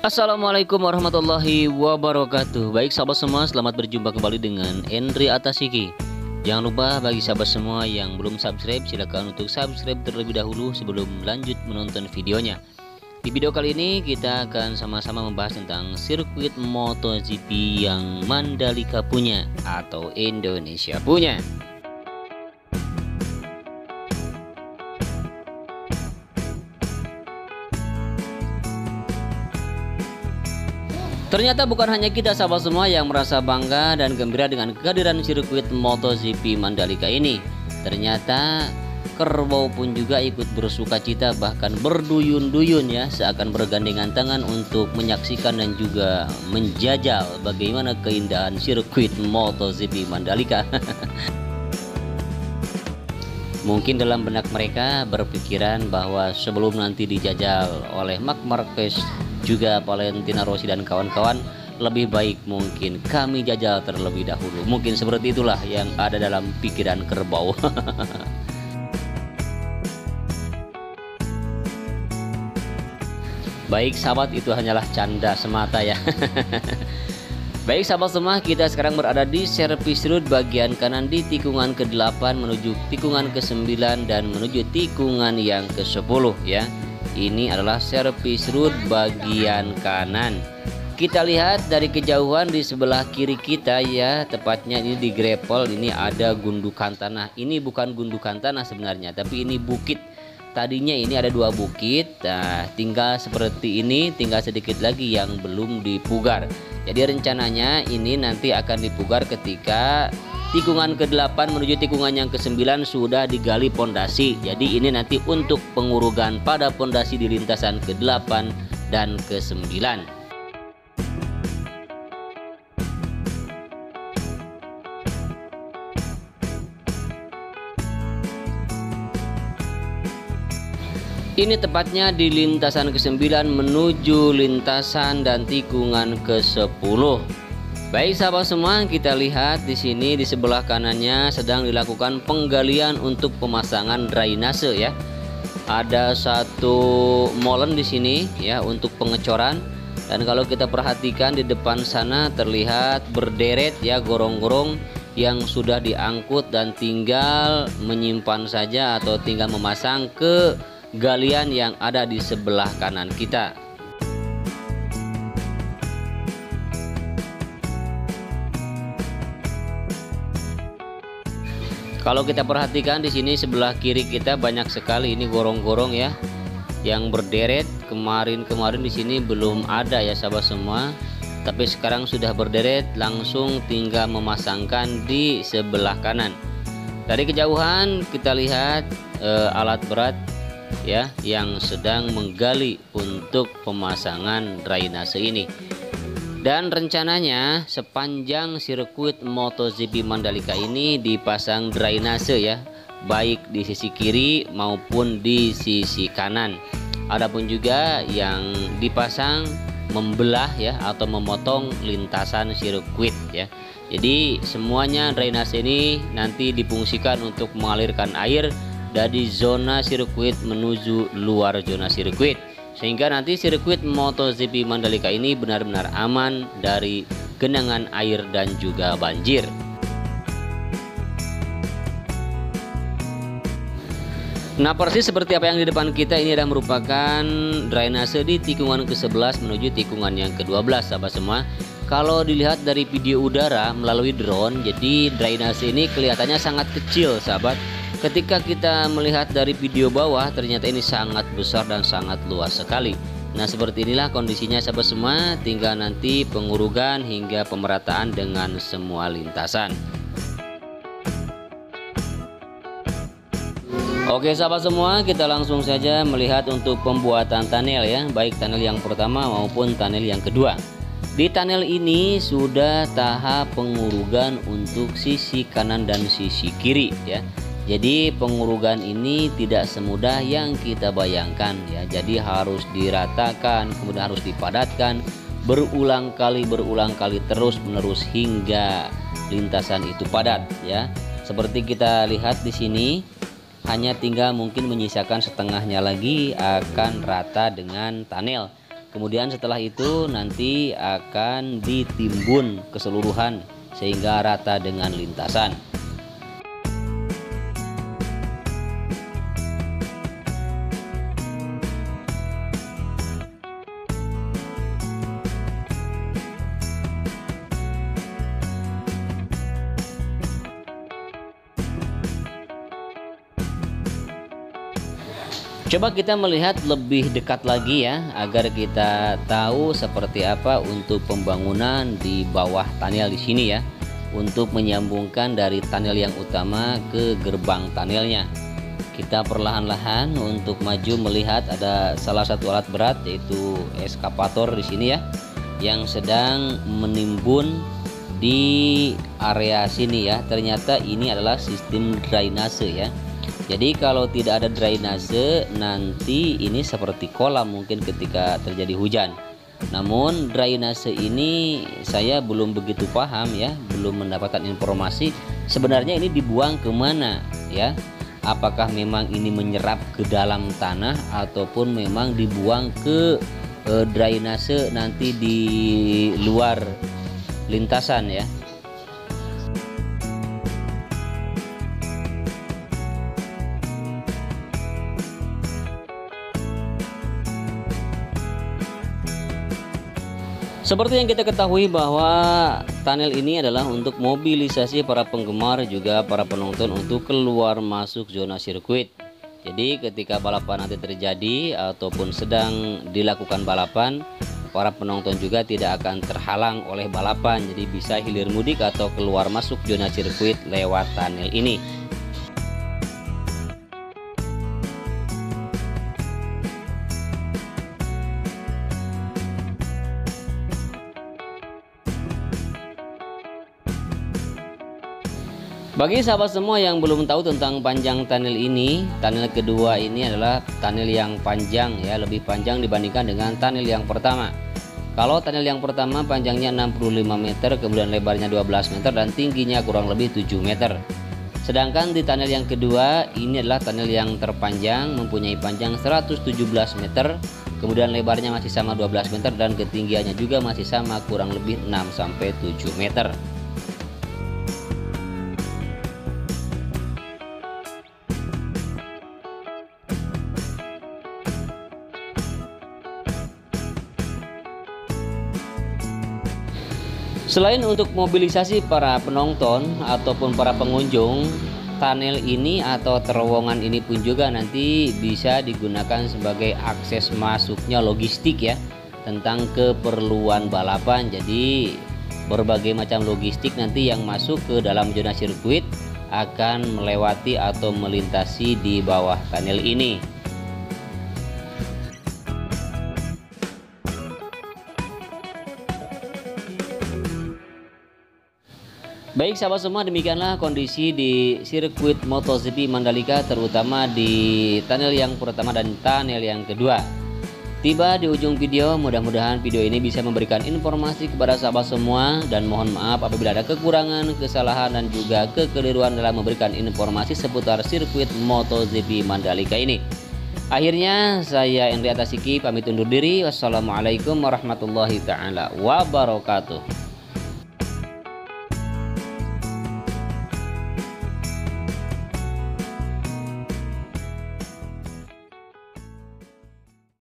Assalamualaikum warahmatullahi wabarakatuh. Baik sahabat semua, selamat berjumpa kembali dengan Endri Atasiki. Jangan lupa bagi sahabat semua yang belum subscribe, silakan untuk subscribe terlebih dahulu sebelum lanjut menonton videonya. Di video kali ini kita akan sama-sama membahas tentang sirkuit MotoGP yang Mandalika punya atau Indonesia punya. Ternyata bukan hanya kita sahabat semua yang merasa bangga dan gembira dengan kehadiran sirkuit MotoGP Mandalika ini. Ternyata kerbau pun juga ikut bersuka cita, bahkan berduyun-duyun ya, seakan bergandengan tangan untuk menyaksikan dan juga menjajal bagaimana keindahan sirkuit MotoGP Mandalika. Mungkin dalam benak mereka berpikiran bahwa sebelum nanti dijajal oleh Marc Marquez juga Valentino Rossi dan kawan-kawan, lebih baik mungkin kami jajal terlebih dahulu. Mungkin seperti itulah yang ada dalam pikiran kerbau. Baik sahabat, itu hanyalah canda semata ya. Baik sahabat semua, kita sekarang berada di servis road bagian kanan di tikungan ke-8 menuju tikungan ke-9 dan menuju tikungan yang ke-10 ya. Ini adalah servis road bagian kanan. Kita lihat dari kejauhan di sebelah kiri kita ya, tepatnya ini di gravel, ini ada gundukan tanah. Ini bukan gundukan tanah sebenarnya, tapi ini bukit. Tadinya ini ada 2 bukit, nah tinggal seperti ini, tinggal sedikit lagi yang belum dipugar. Jadi rencananya ini nanti akan dipugar ketika tikungan ke-8 menuju tikungan yang ke-9 sudah digali pondasi. Jadi ini nanti untuk pengurugan pada pondasi di lintasan ke-8 dan ke-9. Ini tepatnya di lintasan ke-9 menuju lintasan dan tikungan ke-10. Baik sahabat semua, kita lihat di sini di sebelah kanannya sedang dilakukan penggalian untuk pemasangan drainase ya. Ada satu molen di sini ya untuk pengecoran, dan kalau kita perhatikan di depan sana terlihat berderet ya gorong-gorong yang sudah diangkut dan tinggal menyimpan saja atau tinggal memasang ke galian yang ada di sebelah kanan kita. Kalau kita perhatikan di sini sebelah kiri kita banyak sekali ini gorong-gorong ya yang berderet. Kemarin di sini belum ada ya sahabat semua, tapi sekarang sudah berderet, langsung tinggal memasangkan di sebelah kanan. Dari kejauhan kita lihat alat berat ya yang sedang menggali untuk pemasangan drainase ini. Dan rencananya sepanjang sirkuit MotoGP Mandalika ini dipasang drainase ya, baik di sisi kiri maupun di sisi kanan. Adapun juga yang dipasang membelah ya atau memotong lintasan sirkuit ya. Jadi semuanya drainase ini nanti difungsikan untuk mengalirkan air dari zona sirkuit menuju luar zona sirkuit, sehingga nanti sirkuit MotoGP Mandalika ini benar-benar aman dari genangan air dan juga banjir. Nah persis seperti apa yang di depan kita ini adalah merupakan drainase di tikungan ke-11 menuju tikungan yang ke-12 sahabat semua. Kalau dilihat dari video udara melalui drone, jadi drainase ini kelihatannya sangat kecil sahabat. Ketika kita melihat dari video bawah, ternyata ini sangat besar dan sangat luas sekali. Nah seperti inilah kondisinya sahabat semua, tinggal nanti pengurugan hingga pemerataan dengan semua lintasan. Oke sahabat semua, kita langsung saja melihat untuk pembuatan tunnel ya, baik tunnel yang pertama maupun tunnel yang kedua. Di tunnel ini sudah tahap pengurugan untuk sisi kanan dan sisi kiri ya. Jadi pengurugan ini tidak semudah yang kita bayangkan ya. Jadi harus diratakan, kemudian harus dipadatkan berulang kali terus menerus hingga lintasan itu padat ya. Seperti kita lihat di sini hanya tinggal mungkin menyisakan setengahnya lagi akan rata dengan tunnel. Kemudian setelah itu nanti akan ditimbun keseluruhan sehingga rata dengan lintasan. Coba kita melihat lebih dekat lagi ya, agar kita tahu seperti apa untuk pembangunan di bawah tunnel di sini ya, untuk menyambungkan dari tunnel yang utama ke gerbang tunnelnya. Kita perlahan-lahan untuk maju melihat ada salah satu alat berat, yaitu eskavator di sini ya, yang sedang menimbun di area sini ya. Ternyata ini adalah sistem drainase ya. Jadi kalau tidak ada drainase, nanti ini seperti kolam mungkin ketika terjadi hujan. Namun drainase ini saya belum begitu paham ya, belum mendapatkan informasi sebenarnya ini dibuang kemana ya. Apakah memang ini menyerap ke dalam tanah ataupun memang dibuang ke drainase nanti di luar lintasan ya. Seperti yang kita ketahui bahwa tunnel ini adalah untuk mobilisasi para penggemar juga para penonton untuk keluar masuk zona sirkuit. Jadi ketika balapan nanti terjadi ataupun sedang dilakukan balapan, para penonton juga tidak akan terhalang oleh balapan. Jadi bisa hilir mudik atau keluar masuk zona sirkuit lewat tunnel ini. Bagi sahabat semua yang belum tahu tentang panjang tunnel ini, tunnel kedua ini adalah tunnel yang panjang ya, lebih panjang dibandingkan dengan tunnel yang pertama. Kalau tunnel yang pertama panjangnya 65 meter, kemudian lebarnya 12 meter dan tingginya kurang lebih 7 meter. Sedangkan di tunnel yang kedua ini adalah tunnel yang terpanjang, mempunyai panjang 117 meter, kemudian lebarnya masih sama 12 meter dan ketinggiannya juga masih sama kurang lebih 6 sampai 7 meter. Selain untuk mobilisasi para penonton ataupun para pengunjung, tunnel ini atau terowongan ini pun juga nanti bisa digunakan sebagai akses masuknya logistik ya, tentang keperluan balapan. Jadi berbagai macam logistik nanti yang masuk ke dalam zona sirkuit akan melewati atau melintasi di bawah tunnel ini. Baik sahabat semua, demikianlah kondisi di sirkuit MotoGP Mandalika, terutama di tunnel yang pertama dan tunnel yang kedua. Tiba di ujung video, mudah-mudahan video ini bisa memberikan informasi kepada sahabat semua, dan mohon maaf apabila ada kekurangan, kesalahan dan juga kekeliruan dalam memberikan informasi seputar sirkuit MotoGP Mandalika ini. Akhirnya saya Endri Atasiki pamit undur diri. Wassalamualaikum warahmatullahi taala wabarakatuh.